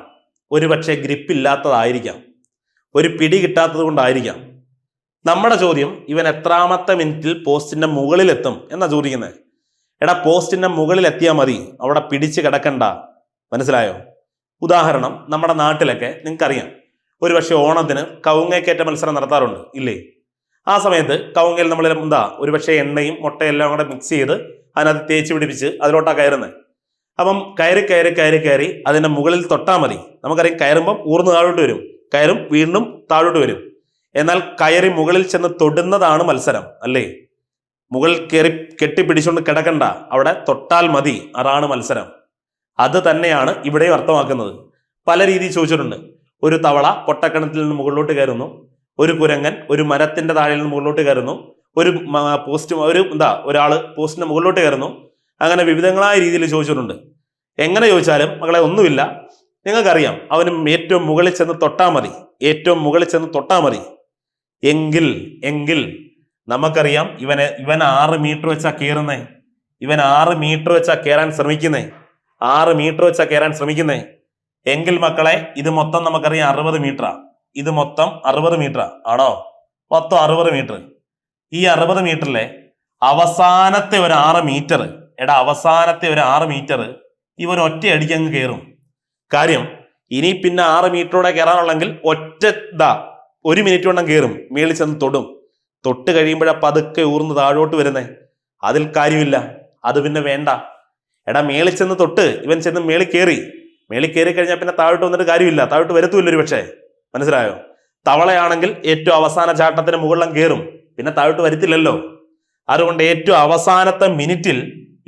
ഒരുപക്ഷെ ഗ്രിപ്പില്ലാത്തതായിരിക്കാം, ഒരു പിടി കിട്ടാത്തത് കൊണ്ടായിരിക്കാം. നമ്മുടെ ചോദ്യം, ഇവൻ എത്രാമത്തെ മിനിറ്റിൽ പോസ്റ്റിന്റെ മുകളിലെത്തും എന്നാ ചോദിക്കുന്നത്. എടാ, പോസ്റ്റിന്റെ മുകളിൽ എത്തിയാൽ മതി, അവിടെ പിടിച്ച് കിടക്കണ്ട. മനസ്സിലായോ? ഉദാഹരണം, നമ്മുടെ നാട്ടിലൊക്കെ നിങ്ങൾക്കറിയാം, ഒരുപക്ഷെ ഓണത്തിന് കവുങ്ങേക്കയറ്റ മത്സരം നടത്താറുണ്ട് ഇല്ലേ? ആ സമയത്ത് കവുങ്ങയിൽ നമ്മൾ ഒരുപക്ഷെ എണ്ണയും മുട്ടയെല്ലാം കൂടെ മിക്സ് ചെയ്ത് അതിനകത്ത് തേച്ച് പിടിപ്പിച്ച് അതിലോട്ടാണ് കയറുന്നത്. അപ്പം കയറി അതിന്റെ മുകളിൽ തൊട്ടാൽ മതി. നമുക്കറിയാം, കയറുമ്പം ഊർന്ന് താഴോട്ട് വരും, കയറും വീണ്ടും താഴോട്ട് വരും. എന്നാൽ കയറി മുകളിൽ ചെന്ന് തൊടുന്നതാണ് മത്സരം അല്ലേ? മുകളിൽ കയറി കെട്ടിപ്പിടിച്ചുകൊണ്ട് കിടക്കണ്ട, അവിടെ തൊട്ടാൽ മതി, അതാണ് മത്സരം. അത് തന്നെയാണ് ഇവിടെയും അർത്ഥമാക്കുന്നത്. പല രീതിയിൽ ചോദിച്ചിട്ടുണ്ട്. ഒരു തവള പൊട്ടക്കിണറ്റിൽ നിന്ന് മുകളിലോട്ട് കയറുന്നു, ഒരു കുരങ്ങൻ ഒരു മരത്തിന്റെ താഴെ നിന്ന് മുകളിലോട്ട് കയറുന്നു, ഒരാള് പോസ്റ്റിന്റെ മുകളിലോട്ട് കയറുന്നു. അങ്ങനെ വിവിധങ്ങളായ രീതിയിൽ ചോദിച്ചിട്ടുണ്ട്. എങ്ങനെ ചോദിച്ചാലും മകളെ ഒന്നുമില്ല, നിങ്ങൾക്കറിയാം, അവന് ഏറ്റവും മുകളിൽ ചെന്ന് തൊട്ടാൽ മതി, ഏറ്റവും മുകളിൽ ചെന്ന് തൊട്ടാൽ മതി. എങ്കിൽ നമുക്കറിയാം, ഇവൻ 6 മീറ്റർ വെച്ചാ കയറുന്നേ. ഇവൻ 6 മീറ്റർ വെച്ചാ കയറാൻ ശ്രമിക്കുന്നേ. 6 മീറ്റർ വെച്ചാ കയറാൻ ശ്രമിക്കുന്നേ. എങ്കിൽ മക്കളെ, ഇത് മൊത്തം നമുക്കറിയാം 60 മീറ്ററാ. ഇത് മൊത്തം 60 മീറ്ററാ ആണോ? മൊത്തം 60 മീറ്റർ. ഈ 60 മീറ്ററിലെ അവസാനത്തെ ഒരു 6 മീറ്റർ, അവസാനത്തെ ഒരു 6 മീറ്റർ ഇവൻ ഒറ്റ അടിക്കങ്ങ് കയറും. കാര്യം, ഇനി പിന്നെ 6 മീറ്ററോടെ കയറാനുള്ളെങ്കിൽ ഒരു മിനിറ്റ് കൊണ്ടും കയറും, മേളിൽ ചെന്ന് തൊടും. തൊട്ട് കഴിയുമ്പോഴാ പതുക്കെ ഊർന്ന് താഴോട്ട് വരുന്നേ. അതിൽ കാര്യമില്ല, അത് പിന്നെ വേണ്ട. മേളിൽ ചെന്ന് തൊട്ട് ഇവൻ ചെന്ന് മേളിൽ കയറി കഴിഞ്ഞാൽ പിന്നെ താഴോട്ട് വന്നിട്ട് കാര്യമില്ല, താഴോട്ട് വരത്തുമില്ല ഒരു പക്ഷേ. മനസ്സിലായോ? തവളയാണെങ്കിൽ ഏറ്റവും അവസാന ചാട്ടത്തിന് മുകളിലും കയറും, പിന്നെ താഴോട്ട് വരത്തില്ലല്ലോ. അതുകൊണ്ട് ഏറ്റവും അവസാനത്തെ മിനിറ്റിൽ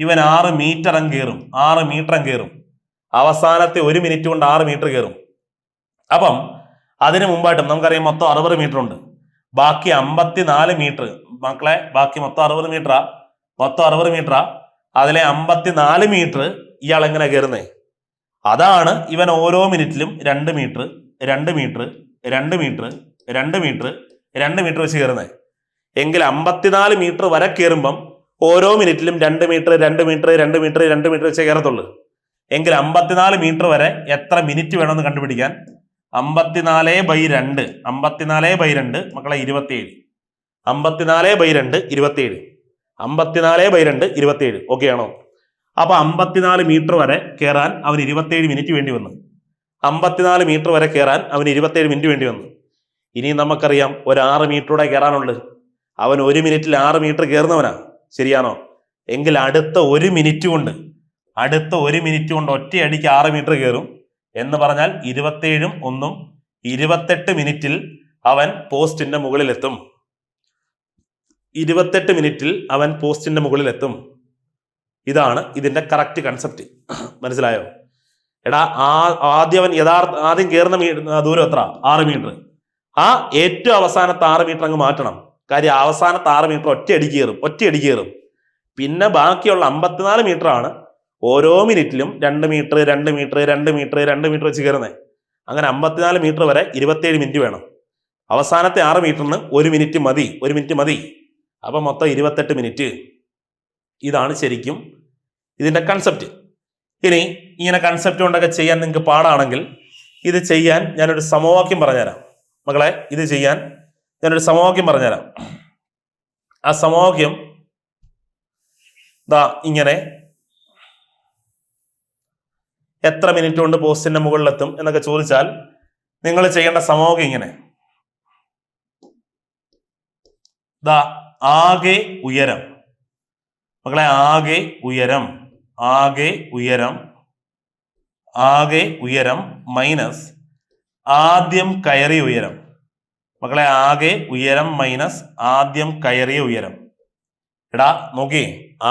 ഇവൻ 6 മീറ്റർ കയറും. 6 മീറ്റർ കയറും. അവസാനത്തെ ഒരു മിനിറ്റ് കൊണ്ട് 6 മീറ്റർ കയറും. അപ്പം അതിന് മുമ്പായിട്ടും നമുക്കറിയാം മൊത്തം 60 മീറ്റർ ഉണ്ട്. ബാക്കി 54 മീറ്റർ മക്കളെ, ബാക്കി മൊത്തം 60 മീറ്ററാ. മൊത്തം 60 മീറ്ററാ. അതിലെ 54 മീറ്റർ ഇയാൾ എങ്ങനെ കയറുന്നേ? അതാണ് ഇവൻ ഓരോ മിനിറ്റിലും 2 metre 2 metre 2 metre 2 metre 2 metre വെച്ച് കയറുന്നത്. എങ്കിൽ 54 മീറ്റർ വരെ കയറുമ്പം ഓരോ മിനിറ്റിലും 2 മീറ്റർ 2 മീറ്റർ 2 മീറ്റർ 2 മീറ്റർ വെച്ച് കയറത്തുള്ളൂ. എങ്കിൽ 54 മീറ്റർ വരെ എത്ര മിനിറ്റ് വേണമെന്ന് കണ്ടുപിടിക്കാൻ 54/2 54/2 മക്കളെ 27. 54/2 27. 54/2 27. ഓക്കെ ആണോ? അപ്പൊ 54 മീറ്റർ വരെ കയറാൻ അവന് 27 മിനിറ്റ് വേണ്ടി വന്നു. 54 മീറ്റർ വരെ കയറാൻ അവന് 27 മിനിറ്റ് വേണ്ടി വന്നു. ഇനി നമുക്കറിയാം ഒരു 6 മീറ്ററൂടെ കയറാനുള്ളത്. അവൻ ഒരു മിനിറ്റിൽ 6 മീറ്റർ കയറുന്നവനാ. ശരിയാണോ? എങ്കിൽ അടുത്ത ഒരു മിനിറ്റ് കൊണ്ട് ഒറ്റയടിക്ക് 6 മീറ്റർ കയറും എന്ന് പറഞ്ഞാൽ 27 1 28 മിനിറ്റിൽ അവൻ പോസ്റ്റിന്റെ മുകളിലെത്തും. 28 മിനിറ്റിൽ അവൻ പോസ്റ്റിന്റെ മുകളിലെത്തും. ഇതാണ് ഇതിന്റെ കറക്റ്റ് കൺസെപ്റ്റ്. മനസ്സിലായോ? ആദ്യം കയറുന്ന ദൂരം എത്ര? 6 മീറ്റർ. ആ ഏറ്റവും അവസാനത്തെ 6 മീറ്റർ അങ്ങ് മാറ്റണം. കാര്യം അവസാനത്തെ 6 മീറ്റർ ഒറ്റയടി കയറും. പിന്നെ ബാക്കിയുള്ള 54 മീറ്റർ ആണ് ഓരോ മിനിറ്റിലും 2 മീറ്റർ 2 മീറ്റർ 2 മീറ്റർ 2 മീറ്റർ വെച്ച് കയറുന്നത്. അങ്ങനെ 54 മീറ്റർ വരെ 27 മിനിറ്റ് വേണം. അവസാനത്തെ 6 മീറ്ററിന് ഒരു മിനിറ്റ് മതി. അപ്പൊ മൊത്തം 28 മിനിറ്റ്. ഇതാണ് ശരിക്കും ഇതിന്റെ കൺസെപ്റ്റ്. ഇനി ഇങ്ങനെ കൺസെപ്റ്റ് കൊണ്ടൊക്കെ ചെയ്യാൻ നിങ്ങൾക്ക് പാടാണെങ്കിൽ ഇത് ചെയ്യാൻ ഞാനൊരു സമവാക്യം പറഞ്ഞുതരാം മക്കളെ. ഇത് ചെയ്യാൻ ഞാനൊരു സമവാക്യം പറഞ്ഞുതരാം. ആ സമവാക്യം ദാ ഇങ്ങനെ എത്ര മിനിറ്റ് കൊണ്ട് പോസ്റ്റിന്റെ മുകളിലെത്തും എന്നൊക്കെ ചോദിച്ചാൽ നിങ്ങൾ ചെയ്യേണ്ട സമവാക്യം ഇങ്ങനെ. ദാ ആകെ ഉയരം മക്കളെ, ആകെ ഉയരം മൈനസ് ആദ്യം കയറിയ ഉയരം മക്കളെ, ആകെ ഉയരം മൈനസ് ആദ്യം കയറിയ ഉയരം. എടാ നോക്കി,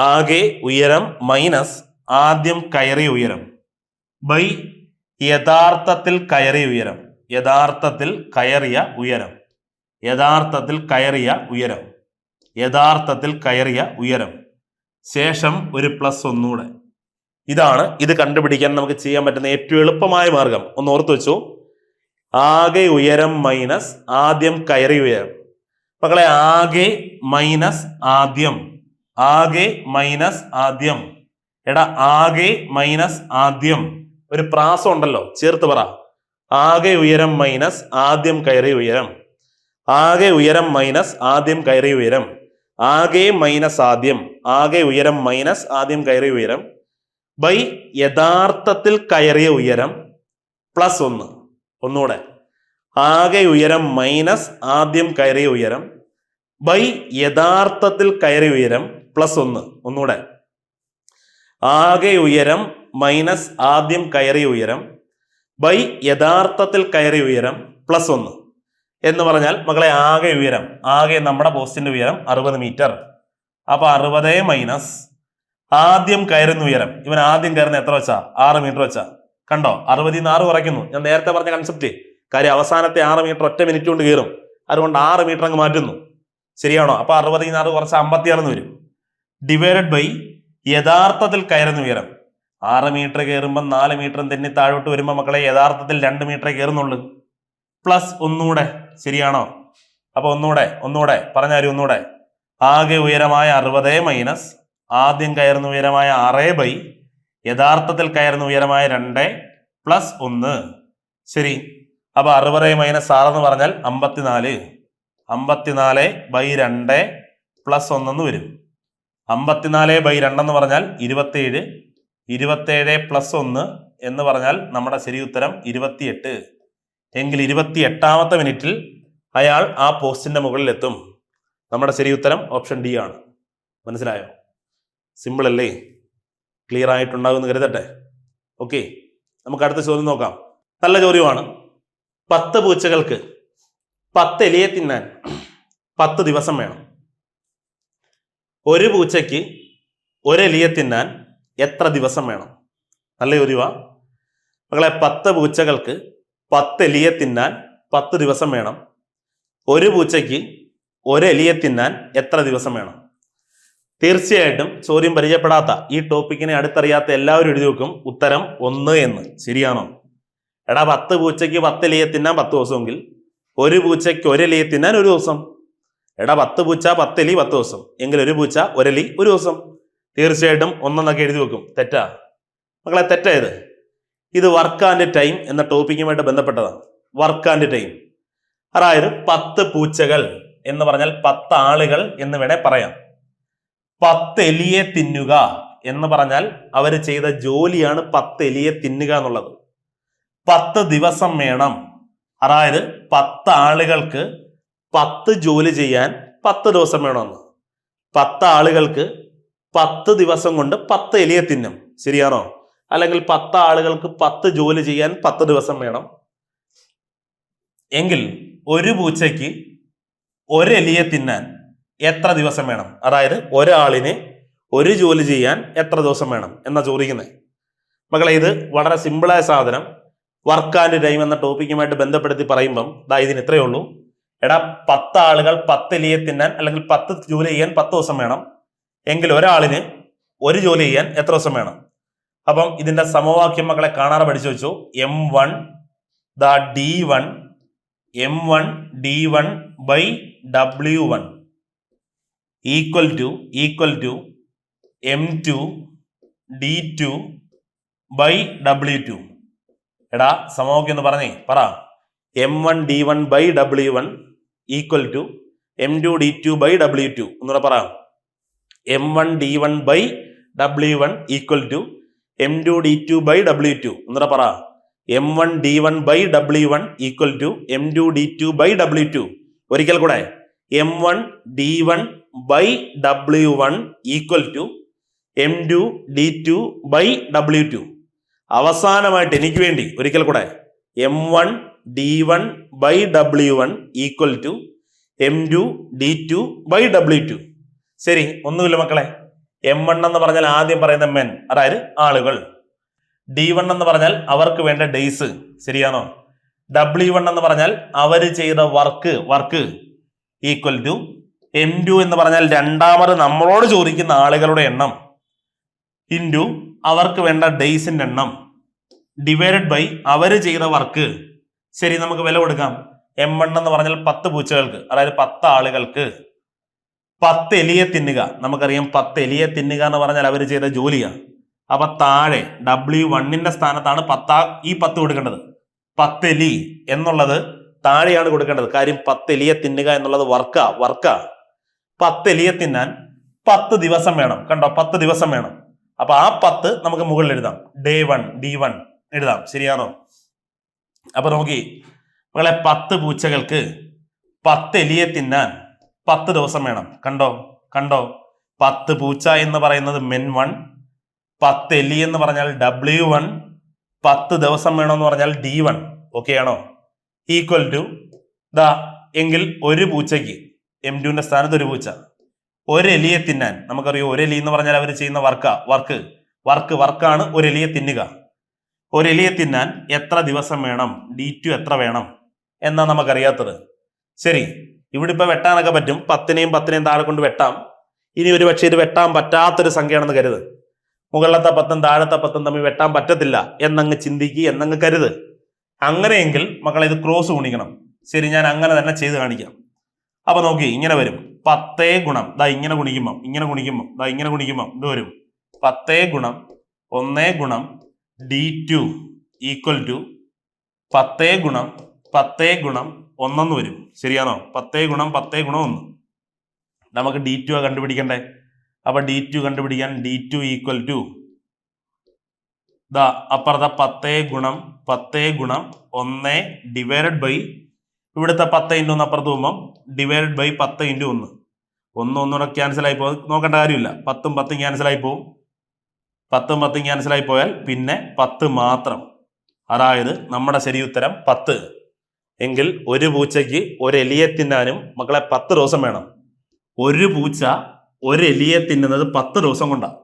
ആകെ ഉയരം മൈനസ് ആദ്യം കയറിയ ഉയരം ബൈ യഥാർത്ഥത്തിൽ കയറിയ ഉയരം, യഥാർത്ഥത്തിൽ കയറിയ ഉയരം ശേഷം ഒരു പ്ലസ് ഒന്നുകൂടെ. ഇതാണ് ഇത് കണ്ടുപിടിക്കാൻ നമുക്ക് ചെയ്യാൻ പറ്റുന്ന ഏറ്റവും എളുപ്പമായ മാർഗം. ഒന്ന് ഓർത്ത് വെച്ചു, ആകെ ഉയരം മൈനസ് ആദ്യം കയറിയ ഉയരം. മക്കളെ, ആകെ മൈനസ് ആദ്യം എടാ ആകെ മൈനസ് ആദ്യം ഒരു പ്രാസം ഉണ്ടല്ലോ, ചേർത്ത് പറ. ആകെ ഉയരം മൈനസ് ആദ്യം കയറിയ ഉയരം, ആകെ ഉയരം മൈനസ് ആദ്യം കയറിയ ഉയരം, ആകെ മൈനസ് ആദ്യം കയറിയ ഉയരം ബൈ യഥാർത്ഥത്തിൽ കയറിയ ഉയരം പ്ലസ് ഒന്ന്. ഒന്നുകൂടെ, ആകെ ഉയരം മൈനസ് ആദ്യം കയറിയ ഉയരം ബൈ യഥാർത്ഥത്തിൽ കയറിയ ഉയരം പ്ലസ് ഒന്ന്. ഒന്നുകൂടെ, ആകെ ഉയരം മൈനസ് ആദ്യം കയറിയ ഉയരം ബൈ യഥാർത്ഥത്തിൽ കയറിയ ഉയരം പ്ലസ് ഒന്ന് എന്ന് പറഞ്ഞാൽ മക്കളെ, ആകെ നമ്മുടെ പോസ്റ്റിന്റെ ഉയരം 60 മീറ്റർ. അപ്പൊ 60 മൈനസ് ആദ്യം കയറുന്ന ഉയരം, ഇവൻ ആദ്യം കയറുന്ന എത്ര വെച്ചാ? 6 മീറ്റർ വെച്ചാ. കണ്ടോ, 60 6 കുറയ്ക്കുന്നു. ഞാൻ നേരത്തെ പറഞ്ഞ കൺസെപ്റ്റ്. കാര്യം അവസാനത്തെ 6 മീറ്റർ ഒറ്റ മിനിറ്റ് കൊണ്ട് കയറും, അതുകൊണ്ട് 6 മീറ്റർ അങ്ങ് മാറ്റുന്നു. ശരിയാണോ? അപ്പൊ 60 6 കുറച്ച് 56 വരും. ഡിവൈഡഡ് ബൈ യഥാർത്ഥത്തിൽ കയറുന്ന ഉയരം. 6 മീറ്റർ കയറുമ്പോൾ 4 മീറ്ററും തെന്നി താഴോട്ട് വരുമ്പോൾ മക്കളെ യഥാർത്ഥത്തിൽ 2 മീറ്റർ കയറുന്നുള്ളൂ. പ്ലസ് ഒന്നുകൂടെ. ശരിയാണോ? അപ്പൊ ഒന്നുകൂടെ പറഞ്ഞാലും ഒന്നുകൂടെ, ആകെ ഉയരമായ 60 മൈനസ് ആദ്യം കയറുന്ന ഉയരമായ 6 ബൈ യഥാർത്ഥത്തിൽ കയറുന്ന ഉയരമായ 2 പ്ലസ് 1. ശരി, അപ്പൊ 60 മൈനസ് 6 എന്ന് പറഞ്ഞാൽ 54. 54 ബൈ 2 പ്ലസ് 1 എന്ന് വരും. 54 ബൈ 2 എന്ന് പറഞ്ഞാൽ 27. 27 പ്ലസ് 1 എന്ന് പറഞ്ഞാൽ നമ്മുടെ ശരി ഉത്തരം 28. എങ്കിൽ 28ാമത്തെ മിനിറ്റിൽ അയാൾ ആ പോസ്റ്റിന്റെ മുകളിൽ എത്തും. നമ്മുടെ ശരി ഉത്തരം ഓപ്ഷൻ ഡി ആണ്. മനസ്സിലായോ? സിമ്പിൾ അല്ലേ? ക്ലിയർ ആയിട്ടുണ്ടാകുമെന്ന് കരുതട്ടെ. ഓക്കെ, നമുക്ക് അടുത്ത ചോദ്യം നോക്കാം. നല്ല ചോദ്യമാണ്. 10 പൂച്ചകൾക്ക് 10 എലിയെ തിന്നാൻ 10 ദിവസം വേണം. ഒരു പൂച്ചയ്ക്ക് 1 എലിയെ തിന്നാൻ എത്ര ദിവസം വേണം? നല്ല ചോദ്യമാ മക്കളെ. 10 പൂച്ചകൾക്ക് 10 എലിയെ തിന്നാൻ 10 ദിവസം വേണം. ഒരു പൂച്ചയ്ക്ക് 1 എലിയെ തിന്നാൻ എത്ര ദിവസം വേണം? തീർച്ചയായിട്ടും ചോദ്യം പരിചയപ്പെടാത്ത ഈ ടോപ്പിക്കിനെ അടുത്തറിയാത്ത എല്ലാവരും എഴുതി വെക്കും ഉത്തരം 1 എന്ന്. ശരിയാണോ? എടാ 10 പൂച്ചയ്ക്ക് 10 എലിയെ തിന്നാൻ 10 ദിവസമെങ്കിൽ ഒരു പൂച്ചയ്ക്ക് 1 എലിയെ തിന്നാൻ 1 ദിവസം. എടാ 10 പൂച്ച 10 എലി 10 ദിവസം എങ്കിൽ ഒരു പൂച്ച 1 എലി 1 ദിവസം. തീർച്ചയായിട്ടും 1 എന്നൊക്കെ എഴുതി വെക്കും. തെറ്റാ മക്കളെ, തെറ്റായത്. ഇത് വർക്ക് ആൻഡ് ടൈം എന്ന ടോപ്പിക്കുമായിട്ട് ബന്ധപ്പെട്ടതാണ്. വർക്ക് ആൻഡ് ടൈം, അതായത് 10 പൂച്ചകൾ എന്ന് പറഞ്ഞാൽ 10 ആളുകൾ എന്ന് വേണേ പറയാം. 10 എലിയെ തിന്നുക എന്ന് പറഞ്ഞാൽ അവർ ചെയ്ത ജോലിയാണ് 10 എലിയെ തിന്നുക എന്നുള്ളത്. 10 ദിവസം വേണം, അതായത് 10 ആളുകൾക്ക് 10 ജോലി ചെയ്യാൻ 10 ദിവസം വേണമെന്ന്. 10 ആളുകൾക്ക് 10 ദിവസം കൊണ്ട് 10 എലിയെ തിന്നും. ശരിയാണോ? അല്ലെങ്കിൽ 10 ആളുകൾക്ക് 10 ജോലി ചെയ്യാൻ 10 ദിവസം വേണം എങ്കിൽ ഒരു പൂച്ചയ്ക്ക് 1 എലിയെ തിന്നാൻ എത്ര ദിവസം വേണം? അതായത് ഒരാളിന് 1 ജോലി ചെയ്യാൻ എത്ര ദിവസം വേണം എന്നാ ചോദിക്കുന്നത്. മക്കളെ, ഇത് വളരെ സിമ്പിളായ സാധനം. വർക്ക് ആൻഡ് ടൈം എന്ന ടോപ്പിക്കുമായിട്ട് ബന്ധപ്പെടുത്തി പറയുമ്പം ഇതിന് ഇത്രയേ ഉള്ളൂ. എടാ 10 ആളുകൾ 10 എലിയെ തിന്നാൻ അല്ലെങ്കിൽ 10 ജോലി ചെയ്യാൻ 10 ദിവസം വേണം എങ്കിൽ ഒരാളിന് 1 ജോലി ചെയ്യാൻ എത്ര ദിവസം വേണം? അപ്പം ഇതിന്റെ സമവാക്യം മക്കളെ കാണാതെ പഠിച്ചു വെച്ചു. M1 D1 by W1 equal to M2 d2 by w2. എടാ സമവാക്യം എന്ന് പറഞ്ഞേ പറ. m1 d1 by w1 equal to m2 d2 by w2. ഒന്നുകൂടെ പറ. m1 d1 by w1 equal to m2 d2 by w2. ഒന്നുകൂടെ പറ. m1 d1 by w1 equal to m2 d2 by w2. ഒരിക്കൽ കൂടെ m1 d1 by w1 equal to m2 d2 by w2. അവസാനമായിട്ട് എനിക്ക് വേണ്ടി ഒരിക്കൽ കൂടെ m1 d1 by w1 equal to m2 d2 by w2. ശരി, ഒന്നുമില്ല മക്കളെ. m1 എന്ന് പറഞ്ഞാൽ ആദ്യം പറയുന്ന മെൻ, അതായത് ആളുകൾ. d1 എന്ന് പറഞ്ഞാൽ അവർക്ക് വേണ്ട ഡേയ്സ്. ശരിയാണോ? w1 എന്ന് പറഞ്ഞാൽ അവർ ചെയ്ത വർക്ക് ഈക്വൽ ടു m2 എന്ന് പറഞ്ഞാൽ രണ്ടാമത് നമ്മളോട് ചോദിക്കുന്ന ആളുകളുടെ എണ്ണം ഇൻറ്റു അവർക്ക് വേണ്ട ഡേയ്സിന്റെ എണ്ണം ഡിവൈഡഡ് ബൈ അവർ ചെയ്ത വർക്ക്. ശരി, നമുക്ക് വില കൊടുക്കാം. m1 എന്ന് പറഞ്ഞാൽ 10 പൂച്ചകൾക്ക്, അതായത് 10 ആളുകൾക്ക് 10 എലിയെ തിന്നുക. നമുക്കറിയാം 10 എലിയെ തിന്നുക എന്ന് പറഞ്ഞാൽ അവർ ചെയ്ത ജോലിയാണ്. അപ്പൊ താഴെ w1ന്റെ സ്ഥാനത്താണ് 10 കൊടുക്കേണ്ടത്. 10 എലി എന്നുള്ളത് താഴെയാണ് കൊടുക്കേണ്ടത്. കാര്യം 10 എലിയെ തിന്നുക എന്നുള്ളത് വർക്കാ. 10 എലിയെ തിന്നാൻ 10 ദിവസം വേണം. കണ്ടോ, 10 ദിവസം വേണം. അപ്പൊ ആ 10 നമുക്ക് മുകളിൽ എഴുതാം. ഡേ 1 d1 എഴുതാം. ശരിയാണോ? അപ്പൊ നോക്കി മക്കളെ, 10 പൂച്ചകൾക്ക് 10 എലിയെ തിന്നാൻ 10 ദിവസം വേണം. കണ്ടോ 10 പൂച്ച എന്ന് പറയുന്നത് മെൻ 1, 10 എലി എന്ന് പറഞ്ഞാൽ w1, 10 ദിവസം വേണമെന്ന് പറഞ്ഞാൽ d1. ഓക്കെ ആണോ? ഈക്വൽ ടു എങ്കിൽ ഒരു പൂച്ചയ്ക്ക് m2ന്റെ സ്ഥാനത്ത് ഒരു പൂച്ച, ഒരു എലിയെ തിന്നാൻ നമുക്കറിയാം. ഒരു എലി എന്ന് പറഞ്ഞാൽ അവർ ചെയ്യുന്ന വർക്കാണ് ഒരു എലിയെ തിന്നുക. ഒരു എലിയെ തിന്നാൻ എത്ര ദിവസം വേണം, d2 എത്ര വേണം എന്നാ നമുക്കറിയാത്തത്. ശരി, ഇവിടെ ഇപ്പൊ വെട്ടാനൊക്കെ പറ്റും. 10നെയും താഴെ കൊണ്ട് വെട്ടാം. ഇനി ഒരു പക്ഷേ ഇത് വെട്ടാൻ പറ്റാത്തൊരു സംഖ്യയാണെന്ന് കരുത്. മുകളിലത്തെ 10ഉം താഴത്തെ 10ഉം തമ്മിൽ വെട്ടാൻ പറ്റത്തില്ല എന്നങ്ങ് ചിന്തിക്കുക, എന്നങ്ങ് കരുത്. അങ്ങനെയെങ്കിൽ മക്കളെ ഇത് ക്രോസ് ഗുണിക്കണം. ശരി, ഞാൻ അങ്ങനെ തന്നെ ചെയ്ത് കാണിക്കാം. അപ്പൊ നോക്കി, ഇങ്ങനെ വരും. 10 ഗുണം ഇങ്ങനെ ഗുണിക്കുമ്പം ഇത് വരും 10 ഗുണം 1 ഗുണം d2 ഈക്വൽ ടു 10 ഗുണം 1 എന്ന് വരും. ശരിയാണോ? 10 ഗുണം 1. നമുക്ക് d2 കണ്ടുപിടിക്കണ്ടേ? അപ്പൊ d2 കണ്ടുപിടിക്കാൻ d2 ഈക്വൽ ടു അപ്പുറത്തെ 10 ഗുണം 1 ഡിവൈഡഡ് ബൈ ഇവിടുത്തെ 10 ഇൻറ്റു 1 അപ്പുറത്ത് പോകുമ്പോൾ ഡിവൈഡഡ് ബൈ 10 ഇൻറ്റു 1. 1 ക്യാൻസൽ ആയി പോകും. നോക്കേണ്ട കാര്യമില്ല. 10 ക്യാൻസൽ ആയി പോകും. 10 ക്യാൻസൽ ആയി പോയാൽ പിന്നെ 10 മാത്രം. അതായത് നമ്മുടെ ശരി ഉത്തരം 10. എങ്കിൽ ഒരു പൂച്ചയ്ക്ക് ഒരു എലിയെ തിന്നാനും മക്കളെ 10 ദിവസം വേണം. ഒരു പൂച്ച ഒരു എലിയെ തിന്നുന്നത് 10 ദിവസം കൊണ്ടാണ്.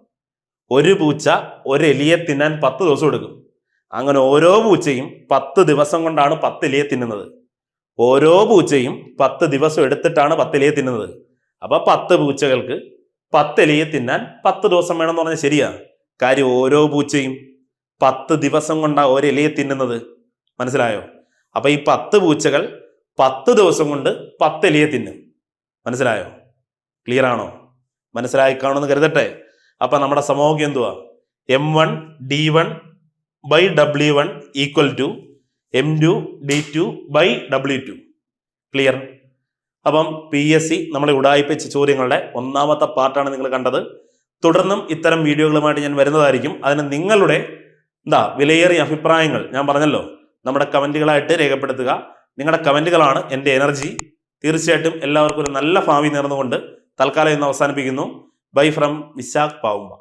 ഒരു പൂച്ച ഒരു എലിയെ തിന്നാൻ 10 ദിവസം എടുക്കും. അങ്ങനെ ഓരോ പൂച്ചയും 10 ദിവസം കൊണ്ടാണ് 10 എലിയെ തിന്നുന്നത്. ഓരോ പൂച്ചയും 10 ദിവസം എടുത്തിട്ടാണ് 10 എലിയെ തിന്നുന്നത്. അപ്പൊ 10 പൂച്ചകൾക്ക് 10 എലിയെ തിന്നാൻ 10 ദിവസം വേണമെന്ന് പറഞ്ഞാൽ ശരിയാ. കാര്യം ഓരോ പൂച്ചയും 10 ദിവസം കൊണ്ടാണ് ഒരു എലിയെ തിന്നുന്നത്. മനസ്സിലായോ? അപ്പൊ ഈ 10 പൂച്ചകൾ 10 ദിവസം കൊണ്ട് 10 എലിയെ തിന്നും. മനസ്സിലായോ? ക്ലിയർ ആണോ? മനസ്സിലായി കാണുമെന്ന് കരുതട്ടെ. അപ്പൊ നമ്മുടെ സമവാക്യം എന്തുവാ? m1 d1 by w1 equal to m2 d2 by w2. Clear? അപ്പം PSC നമ്മളെ ഉടായിപ്പിച്ച ചോദ്യങ്ങളുടെ ഒന്നാമത്തെ പാർട്ടാണ് നിങ്ങൾ കണ്ടത്. തുടർന്നും ഇത്തരം വീഡിയോകളുമായിട്ട് ഞാൻ വരുന്നതായിരിക്കും. അതിന് നിങ്ങളുടെ വിലയേറിയ അഭിപ്രായങ്ങൾ ഞാൻ പറഞ്ഞല്ലോ നമ്മുടെ കമന്റുകളായിട്ട് രേഖപ്പെടുത്തുക. നിങ്ങളുടെ കമന്റുകളാണ് എൻ്റെ എനർജി. തീർച്ചയായിട്ടും എല്ലാവർക്കും ഒരു നല്ല ഭാവി നേർന്നുകൊണ്ട് തൽക്കാലം ഇന്ന് അവസാനിപ്പിക്കുന്നു. Bye from Vishakh Pavumba.